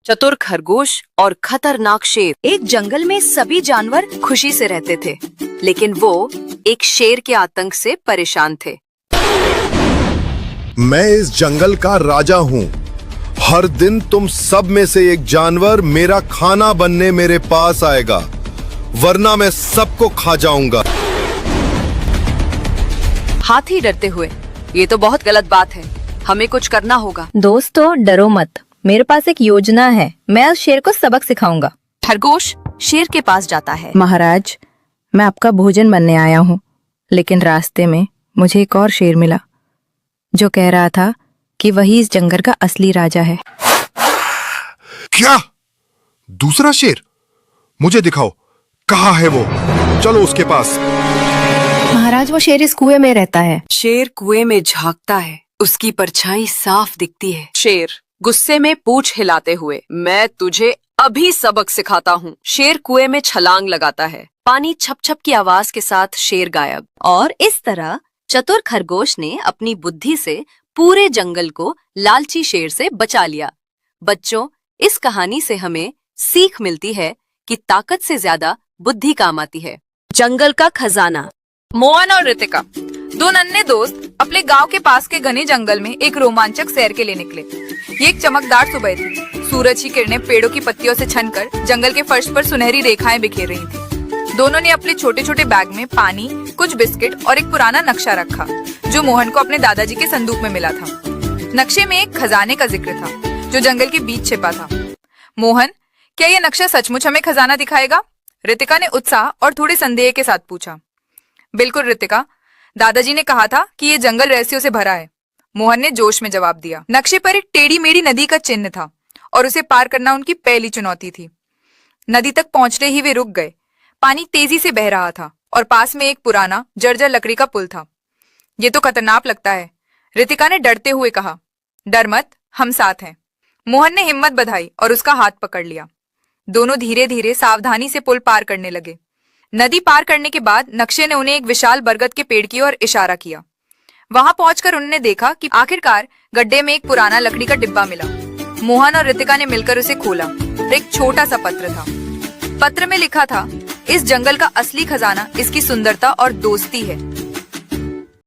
चतुर खरगोश और खतरनाक शेर। एक जंगल में सभी जानवर खुशी से रहते थे, लेकिन वो एक शेर के आतंक से परेशान थे। मैं इस जंगल का राजा हूँ। हर दिन तुम सब में से एक जानवर मेरा खाना बनने मेरे पास आएगा, वरना मैं सबको खा जाऊंगा। हाथी डरते हुए, ये तो बहुत गलत बात है, हमें कुछ करना होगा। दोस्तों डरो मत, मेरे पास एक योजना है, मैं उस शेर को सबक सिखाऊंगा। खरगोश शेर के पास जाता है। महाराज, मैं आपका भोजन बनने आया हूँ, लेकिन रास्ते में मुझे एक और शेर मिला जो कह रहा था कि वही इस जंगल का असली राजा है। क्या? दूसरा शेर? मुझे दिखाओ, कहाँ है वो? चलो उसके पास। महाराज, वो शेर इस कुएं में रहता है। शेर कुएं में झांकता है, उसकी परछाई साफ दिखती है। शेर गुस्से में पूंछ हिलाते हुए, मैं तुझे अभी सबक सिखाता हूँ। शेर कुएं में छलांग लगाता है। पानी छप छप की आवाज के साथ शेर गायब। और इस तरह चतुर खरगोश ने अपनी बुद्धि से पूरे जंगल को लालची शेर से बचा लिया। बच्चों, इस कहानी से हमें सीख मिलती है कि ताकत से ज्यादा बुद्धि काम आती है। जंगल का खजाना। मोहन और रितिका, दो नन्हे दोस्त, अपने गांव के पास के घने जंगल में एक रोमांचक सैर के लिए निकले। ये एक चमकदार सुबह थी। सूरज की किरणें पेड़ों की पत्तियों से छनकर जंगल के फर्श पर सुनहरी रेखाएं बिखेर रही थी। दोनों ने अपने छोटे छोटे बैग में पानी, कुछ बिस्किट और एक पुराना नक्शा रखा जो मोहन को अपने दादाजी के संदूक में मिला था। नक्शे में एक खजाने का जिक्र था जो जंगल के बीच छिपा था। मोहन, क्या ये नक्शा सचमुच हमें खजाना दिखाएगा? रितिका ने उत्साह और थोड़े संदेह के साथ पूछा। बिल्कुल रितिका, दादाजी ने कहा था कि ये जंगल रहस्यों से भरा है, मोहन ने जोश में जवाब दिया। नक्शे पर एक टेढ़ी मेढ़ी नदी का चिन्ह था और उसे पार करना उनकी पहली चुनौती थी। नदी तक पहुंचते ही वे रुक गए। पानी तेजी से बह रहा था और पास में एक पुराना जर्जर लकड़ी का पुल था। ये तो खतरनाक लगता है, रितिका ने डरते हुए कहा। डर मत, हम साथ हैं। मोहन ने हिम्मत बधाई और उसका हाथ पकड़ लिया। दोनों धीरे धीरे सावधानी से पुल पार करने लगे। नदी पार करने के बाद नक्शे ने उन्हें एक विशाल बरगद के पेड़ की ओर इशारा किया। वहां पहुंचकर उन्होंने देखा कि आखिरकार गड्ढे में एक पुराना लकड़ी का डिब्बा मिला। मोहन और रितिका ने मिलकर उसे खोला। एक छोटा सा पत्र था। पत्र में लिखा था, इस जंगल का असली खजाना इसकी सुंदरता और दोस्ती है।